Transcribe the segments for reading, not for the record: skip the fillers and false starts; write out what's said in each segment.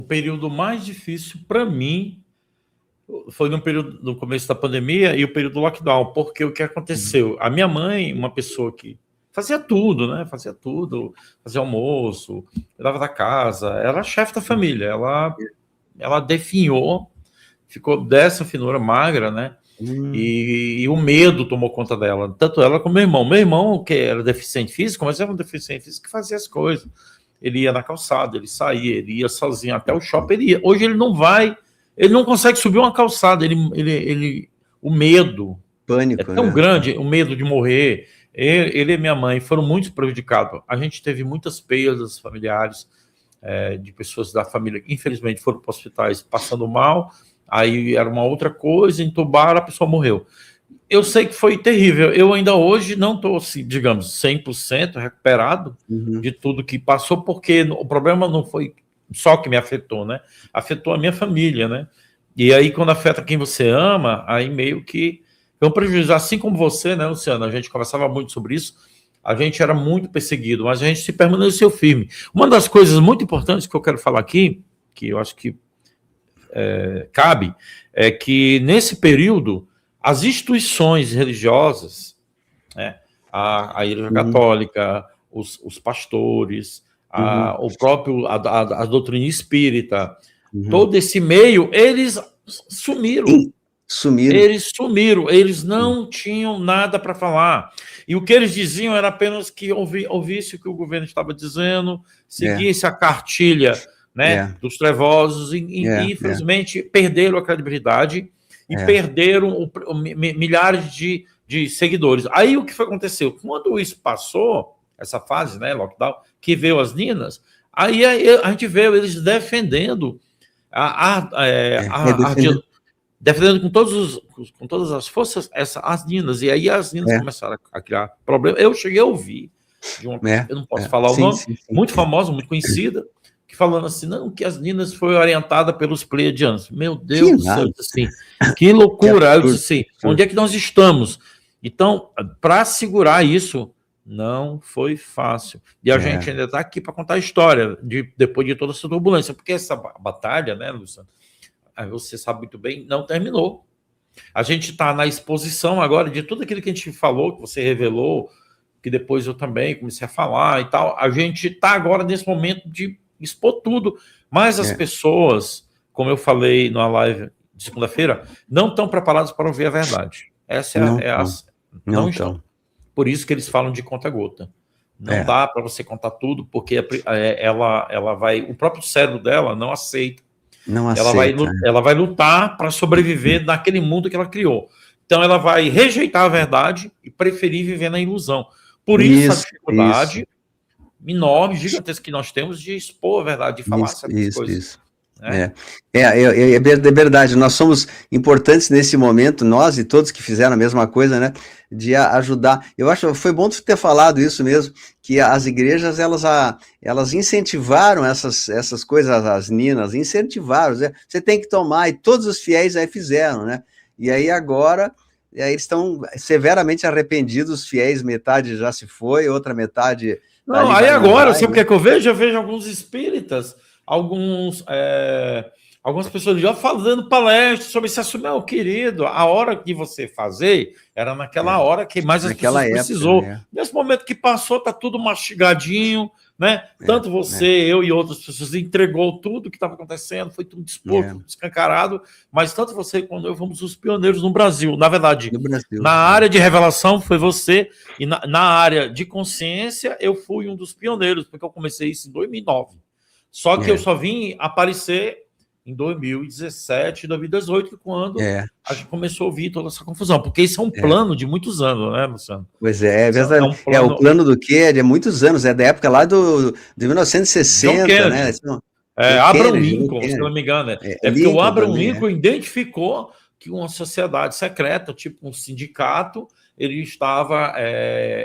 o período mais difícil para mim foi no período do começo da pandemia e o período do lockdown, porque o que aconteceu? A minha mãe, uma pessoa que fazia tudo, né? Fazia tudo, fazia almoço, cuidava da casa, era a chefe da família. Ela definhou, ficou dessa finura magra, né? E o medo tomou conta dela, tanto ela como meu irmão. Meu irmão, que era deficiente físico, mas era um deficiente físico que fazia as coisas. Ele ia na calçada, ele saía, ele ia sozinho até o shopping, ele ia. Hoje ele não vai, ele não consegue subir uma calçada, o medo Pânico, é tão grande, o medo de morrer. Ele e minha mãe foram muito prejudicados. A gente teve muitas perdas familiares, de pessoas da família que infelizmente foram para hospitais passando mal, aí era uma outra coisa, entubaram, a pessoa morreu. Eu sei que foi terrível. Eu ainda hoje não estou, assim, digamos, 100% recuperado de tudo que passou, porque o problema não foi só que me afetou, né? Afetou a minha família, né? E aí, quando afeta quem você ama, aí meio que é um prejuízo. Assim como você, né, Luciano? A gente conversava muito sobre isso. A gente era muito perseguido, mas a gente se permaneceu firme. Uma das coisas muito importantes que eu quero falar aqui, que eu acho que cabe, é que nesse período as instituições religiosas, né, a Igreja Católica, os pastores, a doutrina espírita, todo esse meio, eles sumiram. Eles sumiram, eles não tinham nada para falar. E o que eles diziam era apenas que ouvisse o que o governo estava dizendo, seguisse a cartilha, né, dos trevosos, e infelizmente perderam a credibilidade e perderam milhares de seguidores. Aí o que foi aconteceu? Quando isso passou, essa fase, né, lockdown, que veio as ninas, aí a gente veio eles defendendo defendendo com todas as forças as ninas, e aí as ninas começaram a criar problema. Eu cheguei a ouvir de uma pessoa, eu não posso falar o nome, muito famosa, muito conhecida, que falando assim, não, que as ninas foi orientada pelos pleiadianos. Meu Deus do céu, assim, que loucura. Eu disse assim, onde é que nós estamos? Então, para segurar isso, não foi fácil. E a gente ainda está aqui para contar a história, depois de toda essa turbulência, porque essa batalha, né, Luciano, você sabe muito bem, não terminou. A gente está na exposição agora de tudo aquilo que a gente falou, que você revelou, que depois eu também comecei a falar e tal. A gente está agora nesse momento de expor tudo, mas as pessoas, como eu falei na live de segunda-feira, não estão preparadas para ouvir a verdade. Essa não estão. Por isso que eles falam de conta-gota. Não dá para você contar tudo, porque ela vai... O próprio cérebro dela não aceita. Ela vai lutar para sobreviver naquele mundo que ela criou. Então, ela vai rejeitar a verdade e preferir viver na ilusão. Por isso a dificuldade enorme, gigantesca que nós temos de expor a verdade, de falar certas coisas. É verdade, nós somos importantes nesse momento, nós e todos que fizeram a mesma coisa, né, de ajudar. Eu acho que foi bom tu ter falado isso mesmo, que as igrejas, elas incentivaram essas coisas, as ninas, incentivaram, né? Você tem que tomar, e todos os fiéis aí fizeram, né, e aí agora, eles estão severamente arrependidos, os fiéis, metade já se foi, outra metade... Não, aí agora, sabe o que é que eu vejo? Eu vejo alguns espíritas, algumas pessoas já fazendo palestra sobre esse assunto. Meu querido, a hora de você fazer era naquela hora que mais as pessoas precisou. Nesse momento que passou, tá tudo mastigadinho, né? Tanto você, eu e outras pessoas entregou tudo o que estava acontecendo, foi tudo exposto, escancarado, mas tanto você quanto eu fomos os pioneiros no Brasil. Na verdade, na área de revelação foi você, e na área de consciência eu fui um dos pioneiros, porque eu comecei isso em 2009. Só que eu só vim aparecer em 2017, 2018, quando a gente começou a ouvir toda essa confusão, porque isso é um plano de muitos anos, né, Luciano? Pois é verdade. O plano do quê? É de muitos anos, é da época lá de 1960, né? Abraham Lincoln, se não me engano. Porque o Abraham Lincoln identificou que uma sociedade secreta, tipo um sindicato, ele estava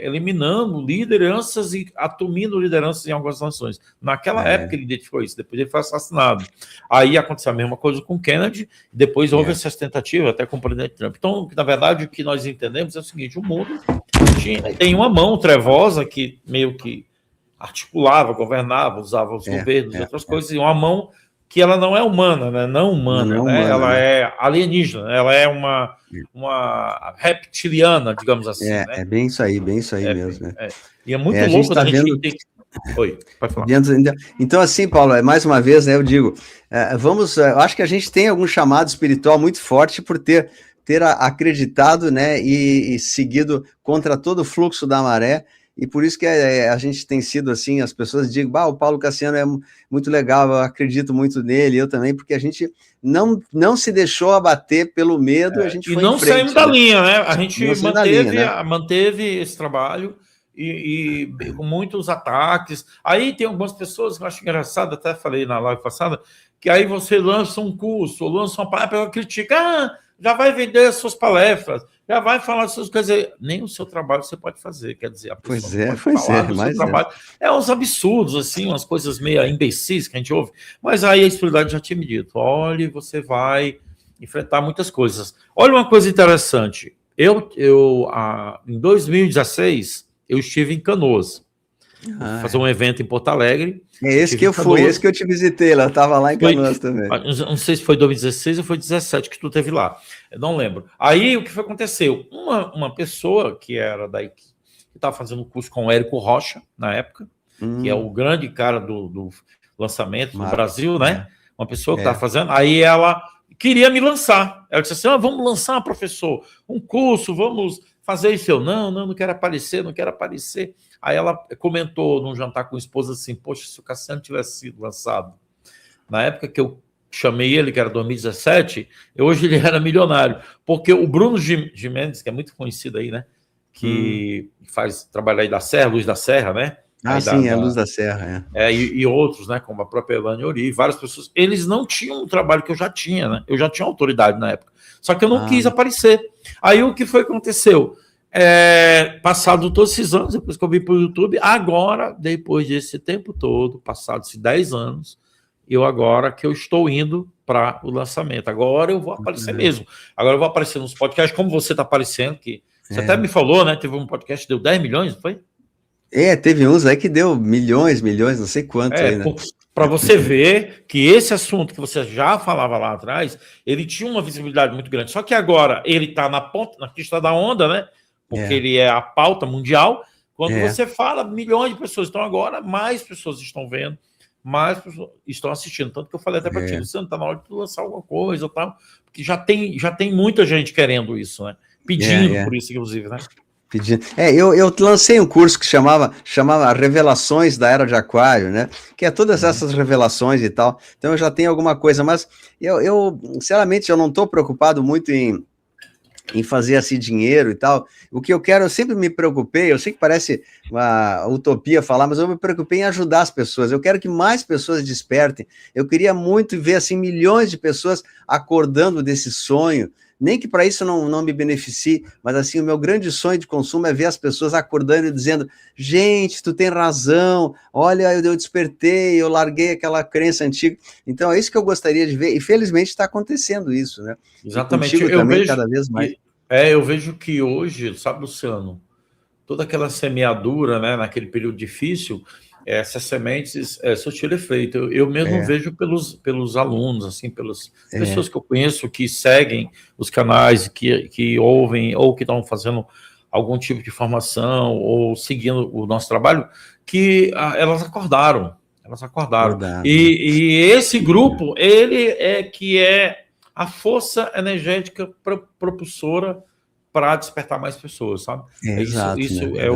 eliminando lideranças e assumindo lideranças em algumas nações. Naquela época ele identificou isso, depois ele foi assassinado. Aí aconteceu a mesma coisa com Kennedy, depois houve essas tentativas até com o presidente Trump. Então, na verdade, o que nós entendemos é o seguinte, o mundo tem uma mão trevosa que meio que articulava, governava, usava os governos e outras coisas, e uma mão que ela não é humana, né? Não humana, Não né? humana, Ela né? é alienígena, ela é uma reptiliana, digamos assim, né? É bem isso aí mesmo, né? E é muito A gente louco da está gente vendo. entender. Oi, pode falar. Então, assim, Paulo, mais uma vez, né, eu digo, eu acho que a gente tem algum chamado espiritual muito forte por ter acreditado, né, e seguido contra todo o fluxo da maré, e por isso que a gente tem sido assim, as pessoas dizem, o Paulo Cassiano é muito legal, eu acredito muito nele, eu também, porque a gente não se deixou abater pelo medo, a gente E foi em não saímos frente, da né? linha, né? A gente Não saiu da linha, né? manteve esse trabalho e com muitos ataques. Aí tem algumas pessoas que eu acho engraçado, até falei na live passada, que aí você lança um curso, ou lança uma palestra, ela critica, já vai vender as suas palestras, já vai falar suas coisas. Nem o seu trabalho você pode fazer, quer dizer, a pessoa não pode falar do seu trabalho. É uns absurdos, assim, umas coisas meio imbecis que a gente ouve. Mas aí a espiritualidade já tinha me dito, olha, você vai enfrentar muitas coisas. Olha uma coisa interessante. Em 2016, eu estive em Canoas. Fazer um evento em Porto Alegre. É esse que eu fui, esse que eu te visitei lá, estava lá em Canoas também. Não sei se foi 2016 ou foi 2017 que tu teve lá, eu não lembro. Aí o que foi aconteceu? Uma pessoa que era daí, que estava fazendo um curso com o Érico Rocha, na época, que é o grande cara do lançamento no Brasil, né? Uma pessoa que estava fazendo, aí ela queria me lançar. Ela disse assim, vamos lançar, professor, um curso, vamos fazer isso. Eu, não quero aparecer, não quero aparecer. Aí ela comentou num jantar com a esposa assim, poxa, se o Cassiano tivesse sido lançado na época que eu chamei ele, que era 2017, hoje ele era milionário. Porque o Bruno Gimenez, que é muito conhecido aí, né? Que faz trabalho aí da Serra, Luz da Serra, né? Sim, a Luz da Serra, e outros, né? Como a própria Elane Ori, várias pessoas, eles não tinham o trabalho que eu já tinha, né? Eu já tinha autoridade na época. Só que eu não quis aparecer. Aí o que foi que aconteceu? Passado todos esses anos, depois que eu vim para o YouTube, agora, depois desse tempo todo, passados 10 anos, agora que eu estou indo para o lançamento. Agora eu vou aparecer mesmo. Agora eu vou aparecer nos podcasts, como você está aparecendo, que você até me falou, né? Teve um podcast que deu 10 milhões, não foi? Teve uns aí que deu milhões, não sei quanto aí, né? Para você ver que esse assunto que você já falava lá atrás, ele tinha uma visibilidade muito grande. Só que agora ele está na ponta, na crista da onda, né? Porque ele é a pauta mundial. Quando você fala, milhões de pessoas. Então agora mais pessoas estão vendo, mais pessoas estão assistindo. Tanto que eu falei até para ti, Luciano, está na hora de tu lançar alguma coisa, tal, porque já tem muita gente querendo isso, né? Pedindo por isso, inclusive, né? Eu lancei um curso que chamava Revelações da Era de Aquário, né? Que é todas essas revelações e tal. Então eu já tenho alguma coisa, mas eu sinceramente, eu não estou preocupado muito em fazer assim dinheiro e tal. O que eu quero, eu sempre me preocupei, eu sei que parece uma utopia falar, mas eu me preocupei em ajudar as pessoas. Eu quero que mais pessoas despertem. Eu queria muito ver assim milhões de pessoas acordando desse sonho. Nem que para isso não me beneficie, mas assim, o meu grande sonho de consumo é ver as pessoas acordando e dizendo, gente, tu tem razão, olha, eu despertei, eu larguei aquela crença antiga. Então é isso que eu gostaria de ver, e felizmente está acontecendo isso, né? Exatamente. Eu vejo cada vez mais. Eu vejo que hoje, sabe, Luciano, toda aquela semeadura, né, naquele período difícil, essas sementes surtiram efeito. Eu mesmo vejo pelos alunos, assim, pelas pessoas que eu conheço que seguem os canais, que ouvem ou que estão fazendo algum tipo de formação ou seguindo o nosso trabalho, que elas acordaram. E esse grupo, ele é a força energética propulsora para despertar mais pessoas, sabe? Exato, isso né?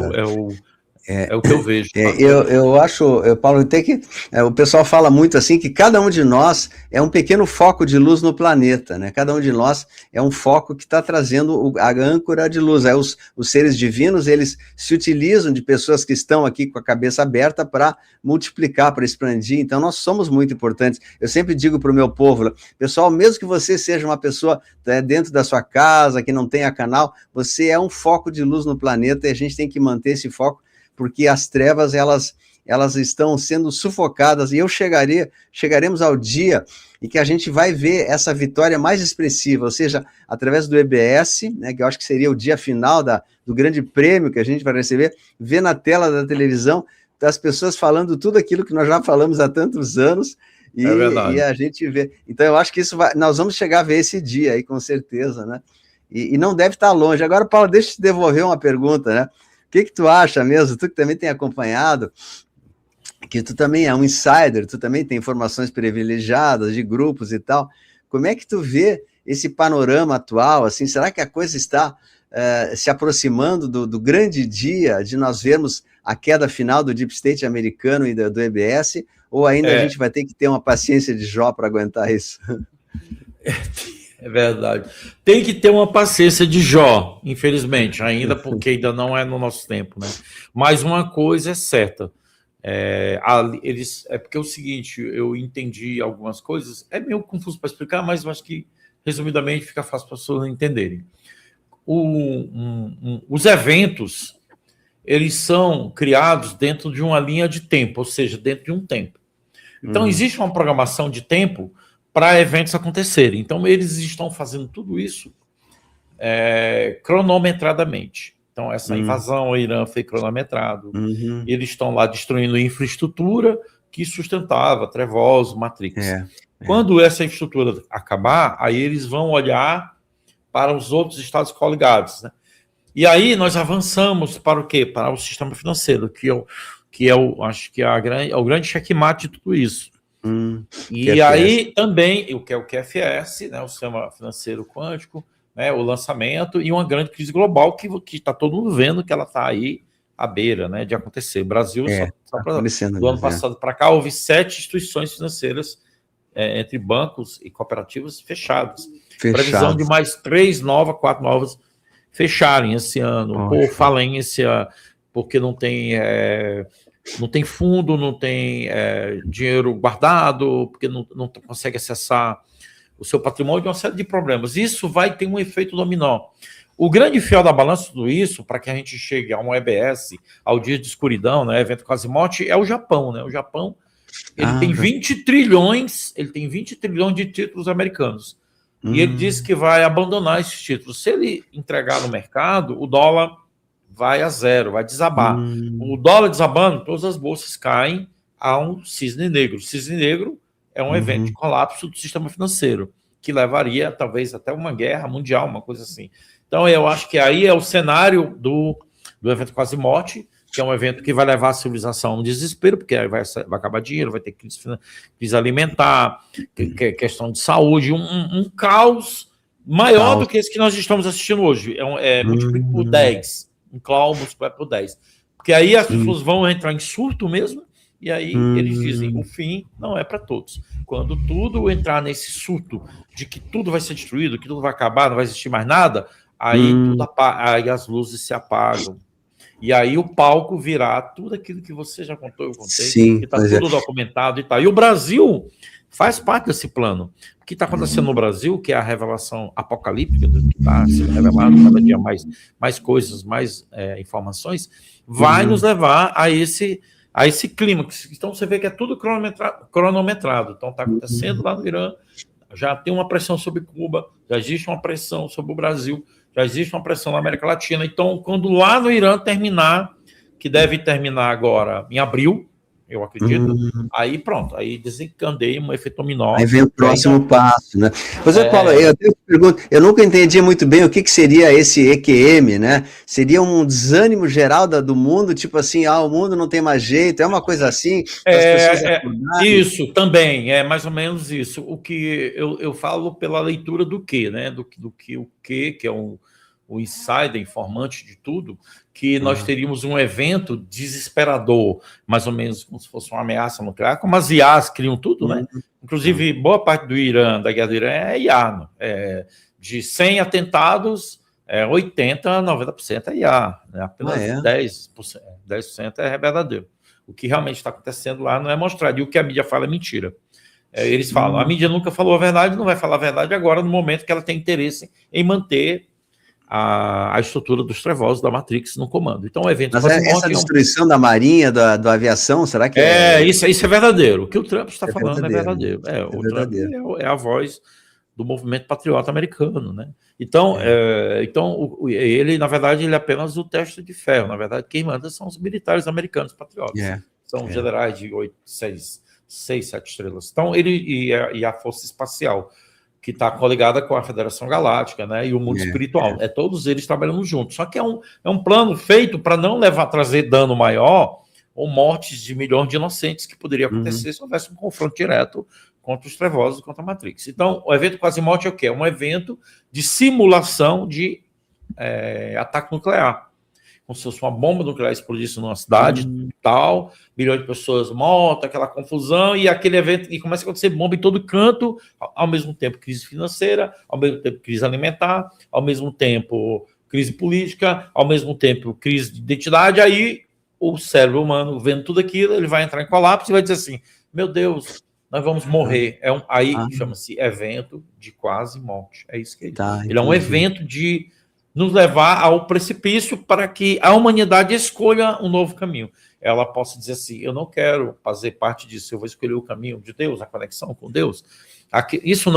É o que eu vejo. Eu acho, Paulo, tem que. O pessoal fala muito assim que cada um de nós é um pequeno foco de luz no planeta, né? Cada um de nós é um foco que está trazendo a âncora de luz. Aí os seres divinos, eles se utilizam de pessoas que estão aqui com a cabeça aberta para multiplicar, para expandir. Então, nós somos muito importantes. Eu sempre digo para o meu povo, pessoal, mesmo que você seja uma pessoa dentro da sua casa, que não tenha canal, você é um foco de luz no planeta e a gente tem que manter esse foco, porque as trevas, elas estão sendo sufocadas, e chegaremos ao dia em que a gente vai ver essa vitória mais expressiva, ou seja, através do EBS, né, que eu acho que seria o dia final do grande prêmio que a gente vai receber, ver na tela da televisão as pessoas falando tudo aquilo que nós já falamos há tantos anos, É verdade. E a gente vê. Então, eu acho que nós vamos chegar a ver esse dia aí, com certeza, né? E não deve estar longe. Agora, Paulo, deixa eu te devolver uma pergunta, né? O que tu acha mesmo? Tu que também tem acompanhado, que tu também é um insider, tu também tem informações privilegiadas de grupos e tal. Como é que tu vê esse panorama atual? Assim, será que a coisa está se aproximando do grande dia de nós vermos a queda final do Deep State americano e do EBS? Ou ainda a gente vai ter que ter uma paciência de Jó para aguentar isso? É verdade. Tem que ter uma paciência de Jó, infelizmente, ainda, porque ainda não é no nosso tempo, né? Mas uma coisa é certa. É porque é o seguinte, eu entendi algumas coisas, é meio confuso para explicar, mas eu acho que, resumidamente, fica fácil para as pessoas entenderem. Os eventos, eles são criados dentro de uma linha de tempo, ou seja, dentro de um tempo. Então, existe uma programação de tempo para eventos acontecerem. Então, eles estão fazendo tudo isso cronometradamente. Então, essa invasão ao Irã foi cronometrado. Eles estão lá destruindo infraestrutura que sustentava Trevoso, Matrix. Quando essa infraestrutura acabar, aí eles vão olhar para os outros estados coligados, né? E aí nós avançamos para o quê? Para o sistema financeiro, acho que é o grande checkmate de tudo isso. E QFS. Aí também, o que é o QFS, né, o sistema financeiro quântico, né, o lançamento e uma grande crise global que está todo mundo vendo que ela está aí à beira, né, de acontecer. O Brasil, do ano passado para cá, houve 7 instituições financeiras entre bancos e cooperativas fechadas. Previsão de mais 4 novas fecharem esse ano, por falência, porque não tem fundo, não tem dinheiro guardado, porque não consegue acessar o seu patrimônio, de uma série de problemas. Isso vai ter um efeito dominó. O grande fiel da balança de tudo isso, para que a gente chegue a um EBS, ao dia de escuridão, né, evento quase morte, é o Japão, né? O Japão, ele tem 20 trilhões, de títulos americanos. E ele disse que vai abandonar esses títulos. Se ele entregar no mercado, o dólar vai a zero, vai desabar. O dólar desabando, todas as bolsas caem a um cisne negro. O cisne negro é um evento de colapso do sistema financeiro, que levaria talvez até uma guerra mundial, uma coisa assim. Então, eu acho que aí é o cenário do evento quase morte, que é um evento que vai levar a civilização a um desespero, porque aí vai acabar dinheiro, vai ter crise alimentar, questão de saúde, um caos maior do que esse que nós estamos assistindo hoje. Multiplica por 10, um caos multiplica por 10. Porque aí as pessoas vão entrar em surto mesmo, e aí eles dizem, o fim não é para todos. Quando tudo entrar nesse surto de que tudo vai ser destruído, que tudo vai acabar, não vai existir mais nada, aí, aí as luzes se apagam. E aí o palco virá tudo aquilo que você já contou, eu contei, que está tudo documentado e tal. E o Brasil faz parte desse plano. O que está acontecendo no Brasil, que é a revelação apocalíptica, que está sendo revelado cada dia mais coisas, mais informações, vai nos levar a esse clímax. Então você vê que é tudo cronometrado. Então está acontecendo lá no Irã, já tem uma pressão sobre Cuba, já existe uma pressão sobre o Brasil, já existe uma pressão na América Latina. Então, quando lá no Irã terminar, que deve terminar agora em abril, eu acredito, aí pronto, aí desencadeia um efeito dominó. Aí vem o próximo passo, né? Pois Paulo, eu te pergunto, eu nunca entendi muito bem o que seria esse EQM, né? Seria um desânimo geral do mundo, tipo assim, o mundo não tem mais jeito, é uma coisa assim? Isso, também, é mais ou menos isso. O que eu falo pela leitura do quê, né? Do que é o insider, informante de tudo, que nós teríamos um evento desesperador, mais ou menos como se fosse uma ameaça nuclear, como as IAs criam tudo, né? Inclusive, boa parte do Irã, da guerra do Irã, é IA. De 100 atentados, 80%, 90% é IA. Né? Apenas 10% é verdadeiro. O que realmente está acontecendo lá não é mostrado. E o que a mídia fala é mentira. Eles falam, a mídia nunca falou a verdade, não vai falar a verdade agora, no momento que ela tem interesse em manter a estrutura dos trevosos da Matrix no comando. Então, o evento... Mas essa destruição da marinha, da aviação, será que Isso é verdadeiro. O que o Trump está falando é verdadeiro. O Trump é a voz do movimento patriota americano, né? Então, ele, na verdade, ele é apenas o teste de ferro. Na verdade, quem manda são os militares americanos patriotas. São generais de 6 6, 7 estrelas. Então, ele e a Força Espacial, que está coligada com a Federação Galáctica, né, e o mundo espiritual. Todos eles trabalhando juntos. Só que é um plano feito para não trazer dano maior ou mortes de milhões de inocentes que poderia acontecer se houvesse um confronto direto contra os trevosos e contra a Matrix. Então, o evento Quase Morte é o quê? É um evento de simulação de ataque nuclear. Como se fosse uma bomba nuclear explodisse numa cidade tal, milhões de pessoas mortas, aquela confusão, e aquele evento, e começa a acontecer bomba em todo canto, ao mesmo tempo crise financeira, ao mesmo tempo crise alimentar, ao mesmo tempo crise política, ao mesmo tempo crise de identidade. Aí o cérebro humano, vendo tudo aquilo, ele vai entrar em colapso e vai dizer assim, meu Deus, nós vamos morrer. Aí chama-se evento de quase morte. É isso que é. Ele é um evento de nos levar ao precipício para que a humanidade escolha um novo caminho. Ela possa dizer assim, eu não quero fazer parte disso, eu vou escolher o caminho de Deus, a conexão com Deus. Isso